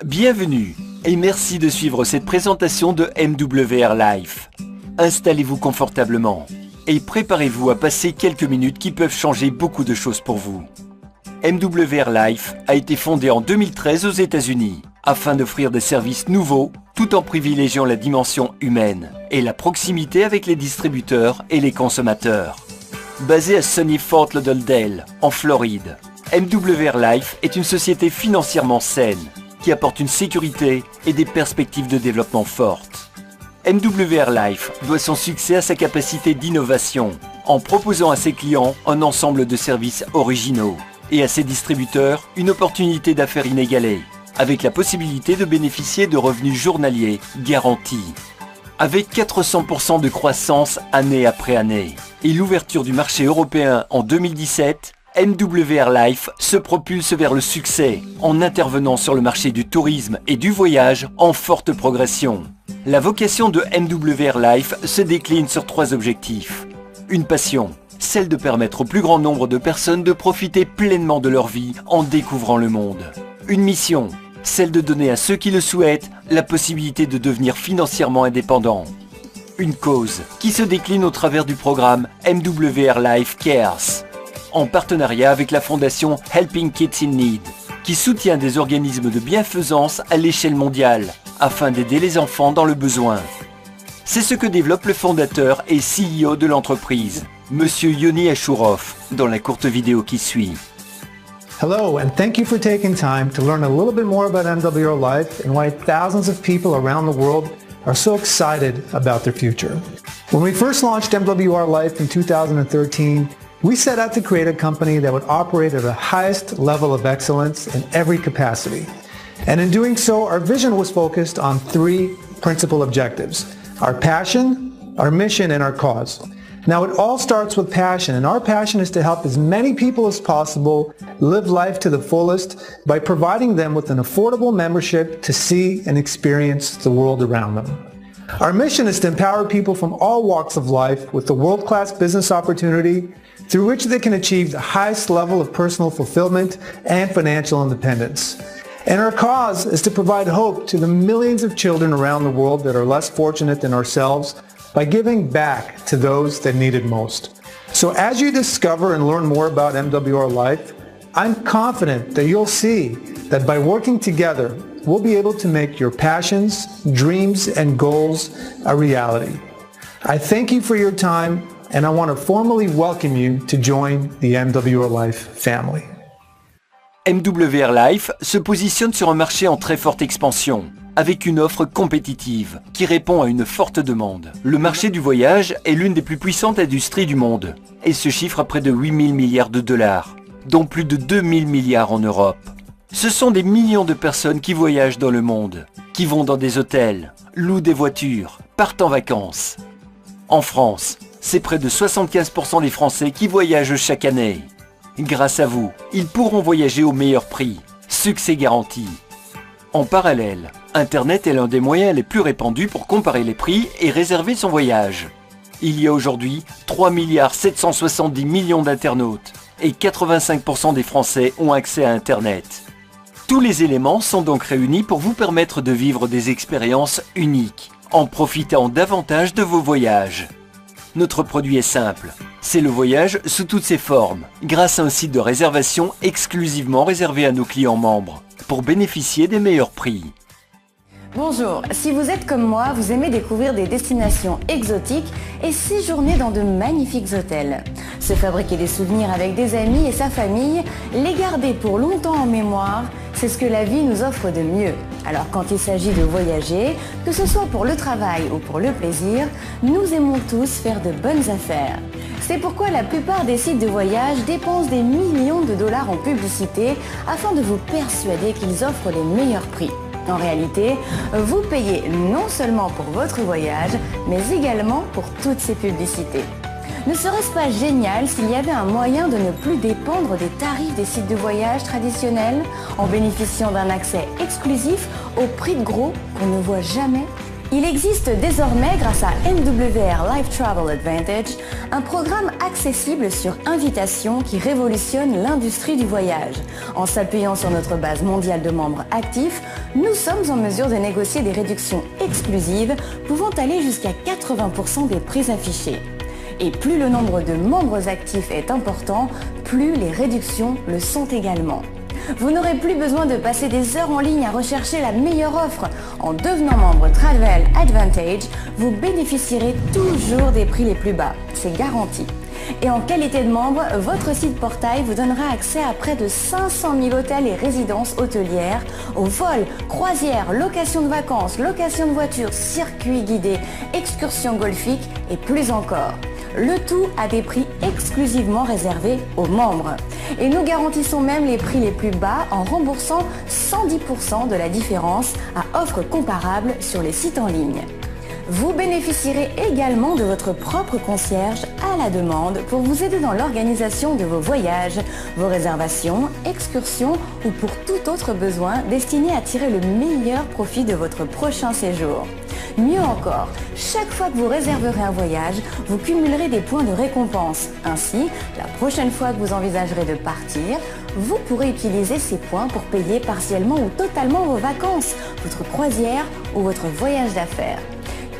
Bienvenue et merci de suivre cette présentation de MWR Life. Installez-vous confortablement et préparez-vous à passer quelques minutes qui peuvent changer beaucoup de choses pour vous. MWR Life a été fondé en 2013 aux États-Unis afin d'offrir des services nouveaux tout en privilégiant la dimension humaine et la proximité avec les distributeurs et les consommateurs. Basé à sunny Fort Lauderdale, en Floride, MWR Life est une société financièrement saine qui apporte une sécurité et des perspectives de développement fortes. MWR Life doit son succès à sa capacité d'innovation en proposant à ses clients un ensemble de services originaux et à ses distributeurs une opportunité d'affaires inégalée, avec la possibilité de bénéficier de revenus journaliers garantis. Avec 400% de croissance année après année et l'ouverture du marché européen en 2017, MWR Life se propulse vers le succès en intervenant sur le marché du tourisme et du voyage en forte progression. La vocation de MWR Life se décline sur 3 objectifs. Une passion, celle de permettre au plus grand nombre de personnes de profiter pleinement de leur vie en découvrant le monde. Une mission, celle de donner à ceux qui le souhaitent la possibilité de devenir financièrement indépendants. Une cause qui se décline au travers du programme MWR Life Cares, en partenariat avec la fondation Helping Kids in Need, qui soutient des organismes de bienfaisance à l'échelle mondiale afin d'aider les enfants dans le besoin. C'est ce que développe le fondateur et CEO de l'entreprise, Monsieur Yoni Ashourov, dans la courte vidéo qui suit. Hello, and thank you for taking time to learn a little bit more about MWR Life and why thousands of people around the world are so excited about their future. When we first launched MWR Life in 2013, we set out to create a company that would operate at the highest level of excellence in every capacity. And in doing so, our vision was focused on 3 principal objectives: our passion, our mission, and our cause. Now, it all starts with passion, and our passion is to help as many people as possible live life to the fullest by providing them with an affordable membership to see and experience the world around them. Our mission is to empower people from all walks of life with the world-class business opportunity through which they can achieve the highest level of personal fulfillment and financial independence. And our cause is to provide hope to the millions of children around the world that are less fortunate than ourselves by giving back to those that need it most. So as you discover and learn more about MWR Life, I'm confident that you'll see that by working together, we'll be able to make your passions, dreams, and goals a reality. I thank you for your time, and I want to formally welcome you to join the MWR Life family. MWR Life se positionne sur un marché en très forte expansion, avec une offre compétitive qui répond à une forte demande. Le marché du voyage est l'une des plus puissantes industries du monde et se chiffre à près de 8 000 milliards de dollars, dont plus de 2 000 milliards en Europe. Ce sont des millions de personnes qui voyagent dans le monde, qui vont dans des hôtels, louent des voitures, partent en vacances. En France, c'est près de 75% des Français qui voyagent chaque année. Grâce à vous, ils pourront voyager au meilleur prix. Succès garanti. En parallèle, Internet est l'un des moyens les plus répandus pour comparer les prix et réserver son voyage. Il y a aujourd'hui 3 770 millions d'internautes et 85% des Français ont accès à Internet. Tous les éléments sont donc réunis pour vous permettre de vivre des expériences uniques, en profitant davantage de vos voyages. Notre produit est simple, c'est le voyage sous toutes ses formes, grâce à un site de réservation exclusivement réservé à nos clients membres, pour bénéficier des meilleurs prix. Bonjour, si vous êtes comme moi, vous aimez découvrir des destinations exotiques et séjourner dans de magnifiques hôtels. Se fabriquer des souvenirs avec des amis et sa famille, les garder pour longtemps en mémoire, c'est ce que la vie nous offre de mieux. Alors quand il s'agit de voyager, que ce soit pour le travail ou pour le plaisir, nous aimons tous faire de bonnes affaires. C'est pourquoi la plupart des sites de voyage dépensent des millions de dollars en publicité afin de vous persuader qu'ils offrent les meilleurs prix. En réalité, vous payez non seulement pour votre voyage, mais également pour toutes ces publicités. Ne serait-ce pas génial s'il y avait un moyen de ne plus dépendre des tarifs des sites de voyage traditionnels en bénéficiant d'un accès exclusif au prix de gros qu'on ne voit jamais? Il existe désormais, grâce à MWR Life Travel Advantage, un programme accessible sur invitation qui révolutionne l'industrie du voyage. En s'appuyant sur notre base mondiale de membres actifs, nous sommes en mesure de négocier des réductions exclusives pouvant aller jusqu'à 80% des prix affichés. Et plus le nombre de membres actifs est important, plus les réductions le sont également. Vous n'aurez plus besoin de passer des heures en ligne à rechercher la meilleure offre. En devenant membre Travel Advantage, vous bénéficierez toujours des prix les plus bas. C'est garanti. Et en qualité de membre, votre site portail vous donnera accès à près de 500 000 hôtels et résidences hôtelières, aux vols, croisières, locations de vacances, locations de voitures, circuits guidés, excursions golfiques et plus encore. Le tout à des prix exclusivement réservés aux membres. Et nous garantissons même les prix les plus bas en remboursant 110% de la différence à offres comparables sur les sites en ligne. Vous bénéficierez également de votre propre concierge à la demande pour vous aider dans l'organisation de vos voyages, vos réservations, excursions ou pour tout autre besoin destiné à tirer le meilleur profit de votre prochain séjour. Mieux encore, chaque fois que vous réserverez un voyage, vous cumulerez des points de récompense. Ainsi, la prochaine fois que vous envisagerez de partir, vous pourrez utiliser ces points pour payer partiellement ou totalement vos vacances, votre croisière ou votre voyage d'affaires.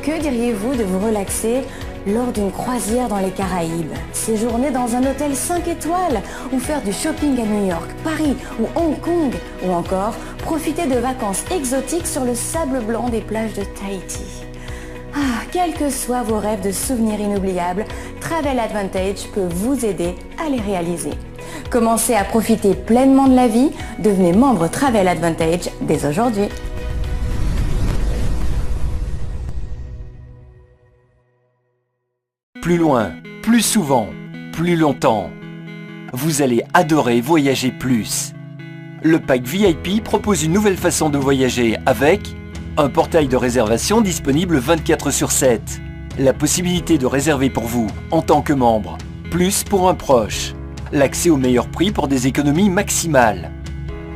Que diriez-vous de vous relaxer lors d'une croisière dans les Caraïbes, séjourner dans un hôtel 5 étoiles ou faire du shopping à New York, Paris ou Hong Kong ou encore profiter de vacances exotiques sur le sable blanc des plages de Tahiti. Quels que soient vos rêves de souvenirs inoubliables, Travel Advantage peut vous aider à les réaliser. Commencez à profiter pleinement de la vie, devenez membre Travel Advantage dès aujourd'hui. Plus loin, plus souvent, plus longtemps. Vous allez adorer voyager plus. Le pack VIP propose une nouvelle façon de voyager avec un portail de réservation disponible 24/7, la possibilité de réserver pour vous en tant que membre, plus pour un proche, l'accès au meilleur prix pour des économies maximales,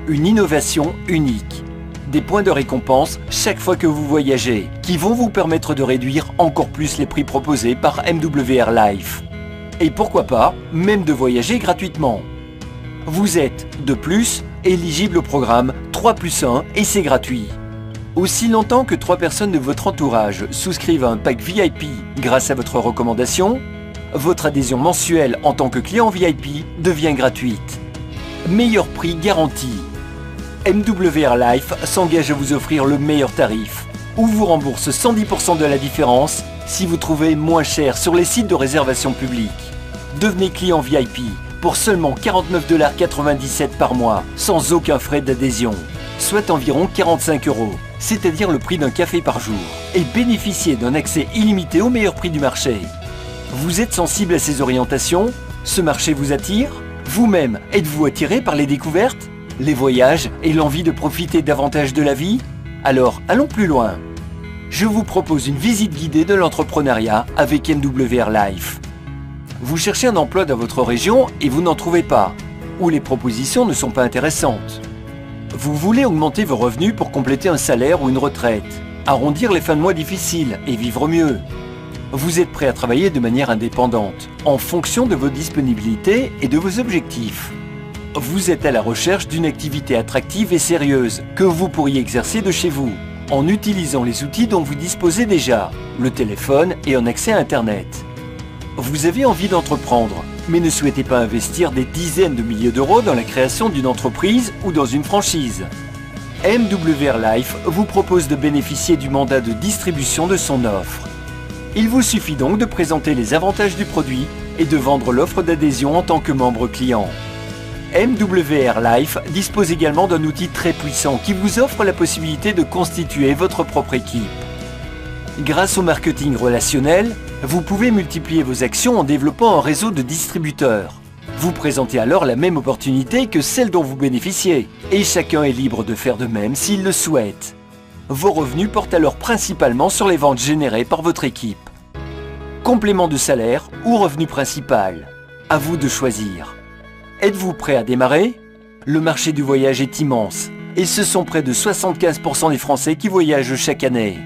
une innovation unique, des points de récompense chaque fois que vous voyagez, qui vont vous permettre de réduire encore plus les prix proposés par MWR Life. Et pourquoi pas, même de voyager gratuitement. Vous êtes, de plus, éligible au programme 3+1 et c'est gratuit. Aussi longtemps que 3 personnes de votre entourage souscrivent à un pack VIP grâce à votre recommandation, votre adhésion mensuelle en tant que client VIP devient gratuite. Meilleur prix garanti. MWR Life s'engage à vous offrir le meilleur tarif, ou vous rembourse 110% de la différence si vous trouvez moins cher sur les sites de réservation publique. Devenez client VIP pour seulement 49,97 $ par mois, sans aucun frais d'adhésion, soit environ 45 €, c'est-à-dire le prix d'un café par jour, et bénéficiez d'un accès illimité au meilleur prix du marché. Vous êtes sensible à ces orientations? Ce marché vous attire? Vous-même, êtes-vous attiré par les découvertes, les voyages et l'envie de profiter davantage de la vie? Alors, allons plus loin. Je vous propose une visite guidée de l'entrepreneuriat avec MWR Life. Vous cherchez un emploi dans votre région et vous n'en trouvez pas, ou les propositions ne sont pas intéressantes. Vous voulez augmenter vos revenus pour compléter un salaire ou une retraite, arrondir les fins de mois difficiles et vivre mieux. Vous êtes prêt à travailler de manière indépendante, en fonction de vos disponibilités et de vos objectifs. Vous êtes à la recherche d'une activité attractive et sérieuse que vous pourriez exercer de chez vous, en utilisant les outils dont vous disposez déjà, le téléphone et un accès à Internet. Vous avez envie d'entreprendre, mais ne souhaitez pas investir des dizaines de milliers d'euros dans la création d'une entreprise ou dans une franchise. MWR Life vous propose de bénéficier du mandat de distribution de son offre. Il vous suffit donc de présenter les avantages du produit et de vendre l'offre d'adhésion en tant que membre client. MWR Life dispose également d'un outil très puissant qui vous offre la possibilité de constituer votre propre équipe. Grâce au marketing relationnel, vous pouvez multiplier vos actions en développant un réseau de distributeurs. Vous présentez alors la même opportunité que celle dont vous bénéficiez, et chacun est libre de faire de même s'il le souhaite. Vos revenus portent alors principalement sur les ventes générées par votre équipe. Complément de salaire ou revenu principal, à vous de choisir. Êtes-vous prêt à démarrer? Le marché du voyage est immense et ce sont près de 75% des Français qui voyagent chaque année.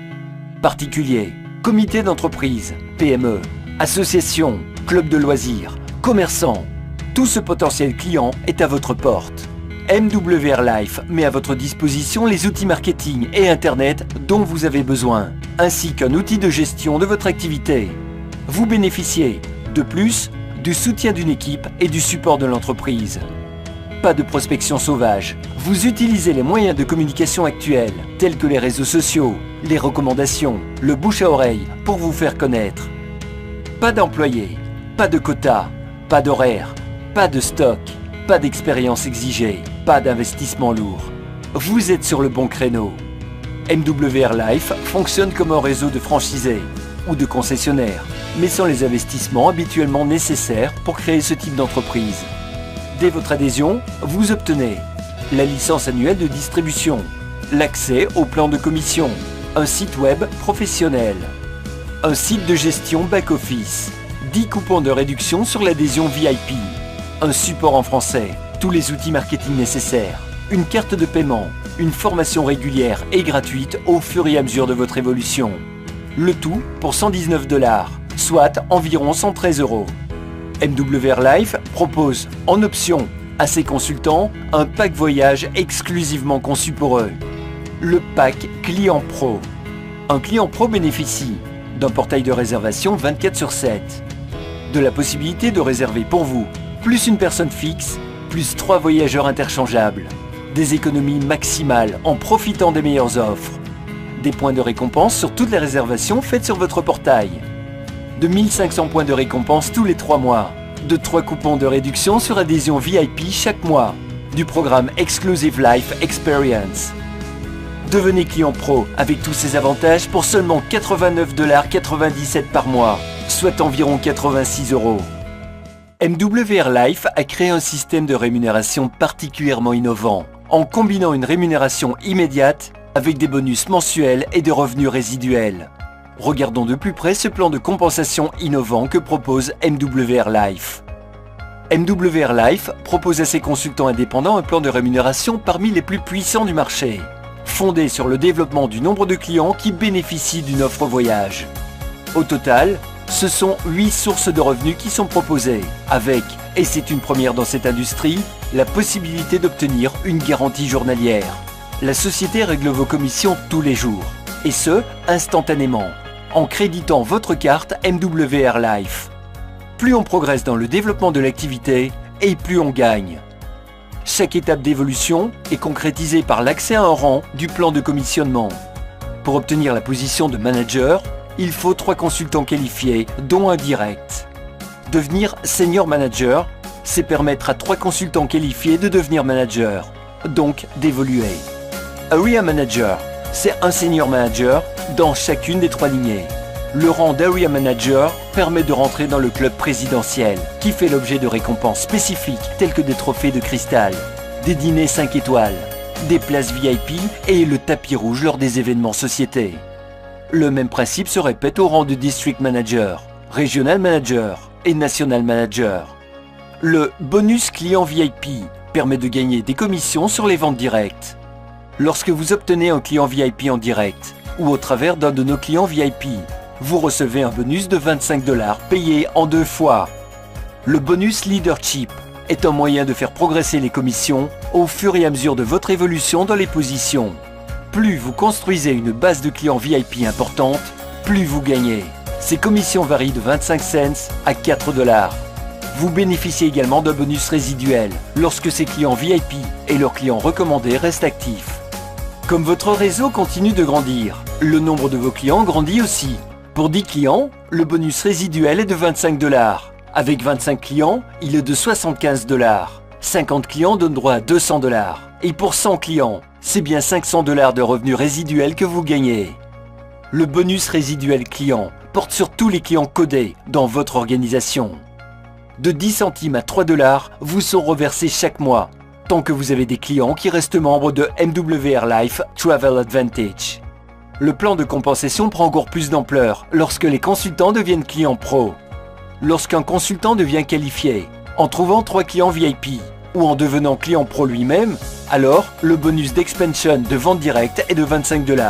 particuliers, comités d'entreprise, PME, associations, clubs de loisirs, commerçants. Tout ce potentiel client est à votre porte. MWR Life met à votre disposition les outils marketing et Internet dont vous avez besoin, ainsi qu'un outil de gestion de votre activité. Vous bénéficiez, de plus, du soutien d'une équipe et du support de l'entreprise. Pas de prospection sauvage. Vous utilisez les moyens de communication actuels, tels que les réseaux sociaux, les recommandations, le bouche à oreille, pour vous faire connaître. Pas d'employés, pas de quotas, pas d'horaires, pas de stock, pas d'expérience exigée, pas d'investissement lourd. Vous êtes sur le bon créneau. MWR Life fonctionne comme un réseau de franchisés ou de concessionnaires, mais sans les investissements habituellement nécessaires pour créer ce type d'entreprise. Dès votre adhésion, vous obtenez la licence annuelle de distribution, l'accès au plan de commission, un site web professionnel, un site de gestion back-office, 10 coupons de réduction sur l'adhésion VIP, un support en français, tous les outils marketing nécessaires, une carte de paiement, une formation régulière et gratuite au fur et à mesure de votre évolution. Le tout pour 119 $, soit environ 113 €. MWR Life propose en option à ses consultants un pack voyage exclusivement conçu pour eux. Le pack Client Pro. Un client pro bénéficie d'un portail de réservation 24/7, de la possibilité de réserver pour vous, plus une personne fixe, plus 3 voyageurs interchangeables, des économies maximales en profitant des meilleures offres, des points de récompense sur toutes les réservations faites sur votre portail, de 1500 points de récompense tous les 3 mois, de 3 coupons de réduction sur adhésion VIP chaque mois, du programme Exclusive Life Experience. Devenez client pro avec tous ces avantages pour seulement 89,97 $ par mois, soit environ 86 €. MWR Life a créé un système de rémunération particulièrement innovant, en combinant une rémunération immédiate avec des bonus mensuels et des revenus résiduels. Regardons de plus près ce plan de compensation innovant que propose MWR Life. MWR Life propose à ses consultants indépendants un plan de rémunération parmi les plus puissants du marché, fondé sur le développement du nombre de clients qui bénéficient d'une offre voyage. Au total, ce sont 8 sources de revenus qui sont proposées, avec, et c'est une première dans cette industrie, la possibilité d'obtenir une garantie journalière. La société règle vos commissions tous les jours, et ce, instantanément, en créditant votre carte MWR Life. Plus on progresse dans le développement de l'activité, et plus on gagne. Chaque étape d'évolution est concrétisée par l'accès à un rang du plan de commissionnement. Pour obtenir la position de manager, il faut 3 consultants qualifiés, dont un direct. Devenir senior manager, c'est permettre à 3 consultants qualifiés de devenir manager, donc d'évoluer. Area Manager, c'est un senior manager dans chacune des 3 lignées. Le rang d'Area Manager permet de rentrer dans le club présidentiel, qui fait l'objet de récompenses spécifiques telles que des trophées de cristal, des dîners 5 étoiles, des places VIP et le tapis rouge lors des événements sociétés. Le même principe se répète au rang de District Manager, Regional Manager et National Manager. Le bonus client VIP permet de gagner des commissions sur les ventes directes. Lorsque vous obtenez un client VIP en direct ou au travers d'un de nos clients VIP, vous recevez un bonus de 25 $ payé en 2 fois. Le bonus Leadership est un moyen de faire progresser les commissions au fur et à mesure de votre évolution dans les positions. Plus vous construisez une base de clients VIP importante, plus vous gagnez. Ces commissions varient de 25 cents à 4 $. Vous bénéficiez également d'un bonus résiduel lorsque ces clients VIP et leurs clients recommandés restent actifs. Comme votre réseau continue de grandir, le nombre de vos clients grandit aussi. Pour 10 clients, le bonus résiduel est de 25 $. Avec 25 clients, il est de 75 $. 50 clients donnent droit à 200 $. Et pour 100 clients, c'est bien 500 $ de revenus résiduels que vous gagnez. Le bonus résiduel client porte sur tous les clients codés dans votre organisation. De 10 centimes à 3 $, vous sont reversés chaque mois, tant que vous avez des clients qui restent membres de MWR Life Travel Advantage. Le plan de compensation prend encore plus d'ampleur lorsque les consultants deviennent clients pro. Lorsqu'un consultant devient qualifié, en trouvant 3 clients VIP ou en devenant client pro lui-même, alors le bonus d'expansion de vente directe est de 25 $.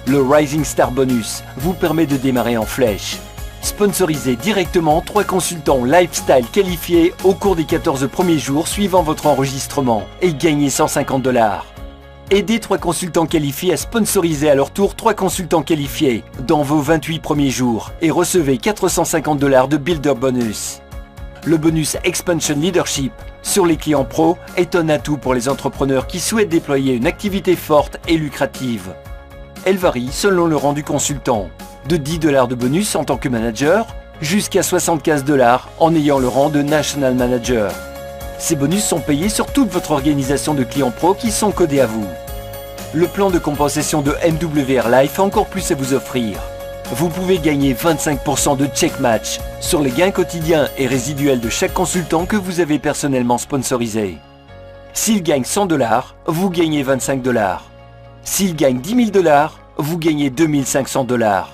Le Rising Star Bonus vous permet de démarrer en flèche. Sponsorisez directement 3 consultants lifestyle qualifiés au cours des 14 premiers jours suivant votre enregistrement et gagnez 150 $. Aidez 3 consultants qualifiés à sponsoriser à leur tour 3 consultants qualifiés dans vos 28 premiers jours et recevez 450 $ de Builder Bonus. Le bonus Expansion Leadership sur les clients pro est un atout pour les entrepreneurs qui souhaitent déployer une activité forte et lucrative. Elle varie selon le rang du consultant, de 10 $ de bonus en tant que manager jusqu'à 75 $ en ayant le rang de National Manager. Ces bonus sont payés sur toute votre organisation de clients pro qui sont codés à vous. Le plan de compensation de MWR Life a encore plus à vous offrir. Vous pouvez gagner 25% de check match sur les gains quotidiens et résiduels de chaque consultant que vous avez personnellement sponsorisé. S'il gagne 100 $, vous gagnez 25 $. S'il gagne 10 000 $, vous gagnez 2500 $.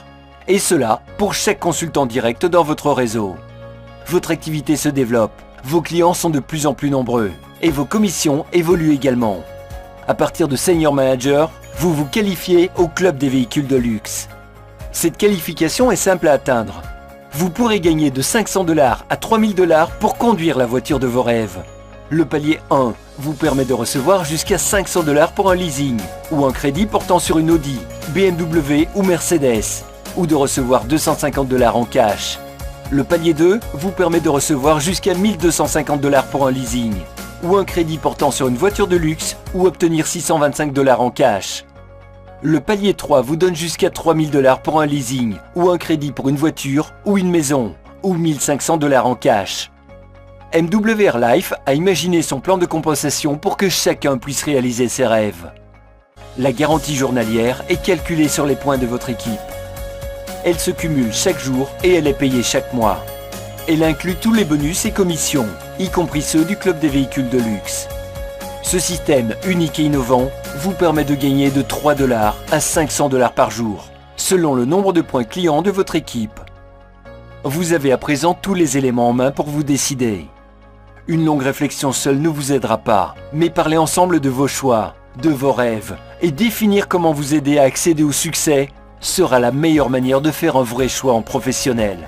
Et cela pour chaque consultant direct dans votre réseau. Votre activité se développe, vos clients sont de plus en plus nombreux et vos commissions évoluent également. À partir de Senior Manager, vous vous qualifiez au club des véhicules de luxe. Cette qualification est simple à atteindre. Vous pourrez gagner de 500 $ à 3000 $ pour conduire la voiture de vos rêves. Le palier 1 vous permet de recevoir jusqu'à 500 $ pour un leasing ou un crédit portant sur une Audi, BMW ou Mercedes, ou de recevoir 250 $ en cash. Le palier 2 vous permet de recevoir jusqu'à 1250 $ pour un leasing ou un crédit portant sur une voiture de luxe ou obtenir 625 $ en cash. Le palier 3 vous donne jusqu'à 3000 $ pour un leasing ou un crédit pour une voiture ou une maison ou 1500 $ en cash. MWR Life a imaginé son plan de compensation pour que chacun puisse réaliser ses rêves. La garantie journalière est calculée sur les points de votre équipe. Elle se cumule chaque jour et elle est payée chaque mois. Elle inclut tous les bonus et commissions, y compris ceux du club des véhicules de luxe. Ce système unique et innovant vous permet de gagner de 3 $ à 500 $ par jour, selon le nombre de points clients de votre équipe. Vous avez à présent tous les éléments en main pour vous décider. Une longue réflexion seule ne vous aidera pas, mais parlez ensemble de vos choix, de vos rêves, et définir comment vous aider à accéder au succès sera la meilleure manière de faire un vrai choix en professionnel.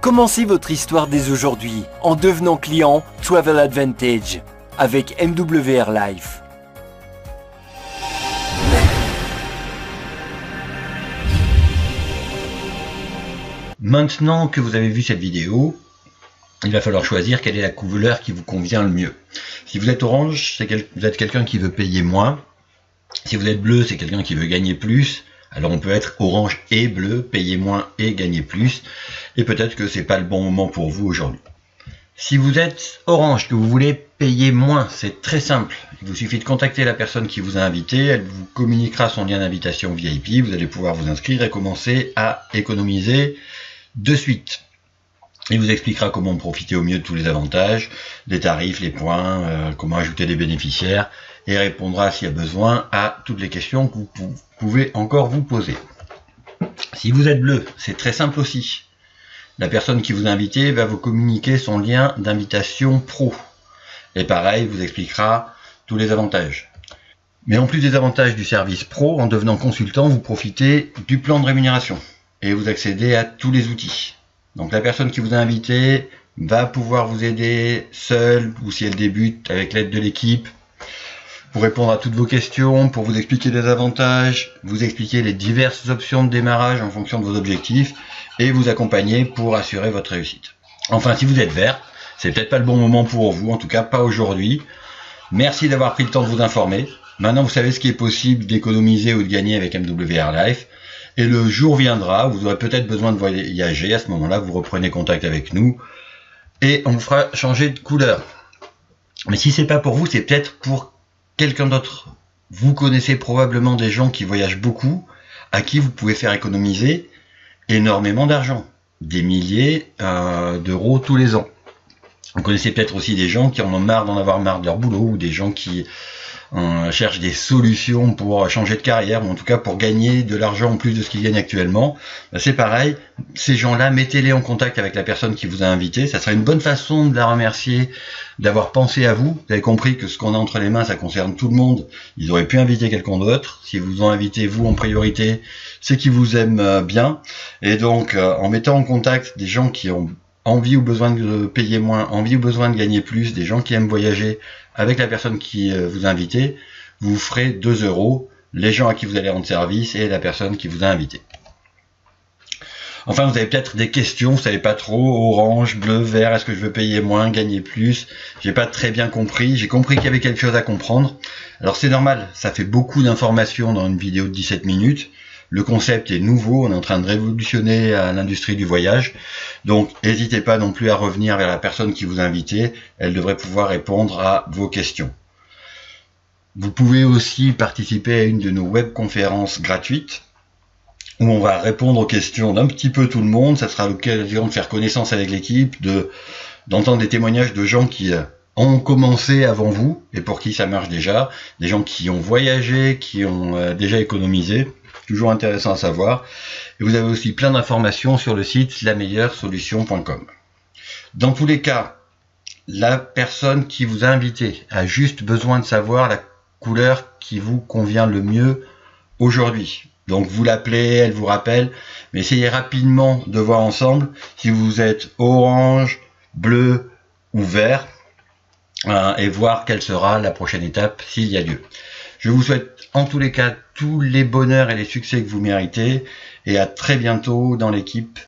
Commencez votre histoire dès aujourd'hui en devenant client Travel Advantage avec MWR Life. Maintenant que vous avez vu cette vidéo, il va falloir choisir quelle est la couleur qui vous convient le mieux. Si vous êtes orange, vous êtes quelqu'un qui veut payer moins. Si vous êtes bleu, c'est quelqu'un qui veut gagner plus. Alors on peut être orange et bleu, payer moins et gagner plus. Et peut-être que c'est pas le bon moment pour vous aujourd'hui. Si vous êtes orange, que vous voulez payer moins, c'est très simple. Il vous suffit de contacter la personne qui vous a invité. Elle vous communiquera son lien d'invitation VIP. Vous allez pouvoir vous inscrire et commencer à économiser de suite. Il vous expliquera comment profiter au mieux de tous les avantages, des tarifs, les points, comment ajouter des bénéficiaires, et répondra s'il y a besoin à toutes les questions que vous pouvez encore vous poser. Si vous êtes bleu, c'est très simple aussi. La personne qui vous a invité va vous communiquer son lien d'invitation pro. Et pareil, vous expliquera tous les avantages. Mais en plus des avantages du service pro, en devenant consultant, vous profitez du plan de rémunération et vous accédez à tous les outils. Donc la personne qui vous a invité va pouvoir vous aider seule ou si elle débute avec l'aide de l'équipe pour répondre à toutes vos questions, pour vous expliquer les avantages, vous expliquer les diverses options de démarrage en fonction de vos objectifs et vous accompagner pour assurer votre réussite. Enfin, si vous êtes vert, c'est peut-être pas le bon moment pour vous, en tout cas pas aujourd'hui. Merci d'avoir pris le temps de vous informer. Maintenant, vous savez ce qui est possible d'économiser ou de gagner avec MWR Life. Et le jour viendra, vous aurez peut-être besoin de voyager. À ce moment-là, vous reprenez contact avec nous et on vous fera changer de couleur. Mais si c'est pas pour vous, c'est peut-être pour quelqu'un d'autre. Vous connaissez probablement des gens qui voyagent beaucoup, à qui vous pouvez faire économiser énormément d'argent, des milliers d'euros tous les ans. Vous connaissez peut-être aussi des gens qui en ont marre d'en avoir marre de leur boulot, ou des gens qui On cherche des solutions pour changer de carrière, ou en tout cas pour gagner de l'argent en plus de ce qu'ils gagnent actuellement. C'est pareil, ces gens-là, mettez-les en contact avec la personne qui vous a invité. Ça sera une bonne façon de la remercier d'avoir pensé à vous. Vous avez compris que ce qu'on a entre les mains, ça concerne tout le monde. Ils auraient pu inviter quelqu'un d'autre. Si vous ont invité vous en priorité, c'est qu'ils vous aiment bien. Et donc, en mettant en contact des gens qui ont envie ou besoin de payer moins, envie ou besoin de gagner plus, des gens qui aiment voyager avec la personne qui vous a invité, vous ferez 2 €, les gens à qui vous allez rendre service et la personne qui vous a invité. Enfin, vous avez peut-être des questions, vous savez pas trop, orange, bleu, vert, est-ce que je veux payer moins, gagner plus? J'ai pas très bien compris, j'ai compris qu'il y avait quelque chose à comprendre. Alors c'est normal, ça fait beaucoup d'informations dans une vidéo de 17 minutes. Le concept est nouveau, on est en train de révolutionner l'industrie du voyage. Donc, n'hésitez pas non plus à revenir vers la personne qui vous a invité. Elle devrait pouvoir répondre à vos questions. Vous pouvez aussi participer à une de nos webconférences gratuites où on va répondre aux questions d'un petit peu tout le monde. Ça sera l'occasion de faire connaissance avec l'équipe, d'entendre des témoignages de gens qui ont commencé avant vous et pour qui ça marche déjà. Des gens qui ont voyagé, qui ont déjà économisé. Toujours intéressant à savoir. Et vous avez aussi plein d'informations sur le site lameilleuresolution.com. Dans tous les cas, la personne qui vous a invité a juste besoin de savoir la couleur qui vous convient le mieux aujourd'hui. Donc vous l'appelez, elle vous rappelle, mais essayez rapidement de voir ensemble si vous êtes orange, bleu ou vert, et voir quelle sera la prochaine étape s'il y a lieu. Je vous souhaite en tous les cas tous les bonheurs et les succès que vous méritez et à très bientôt dans l'équipe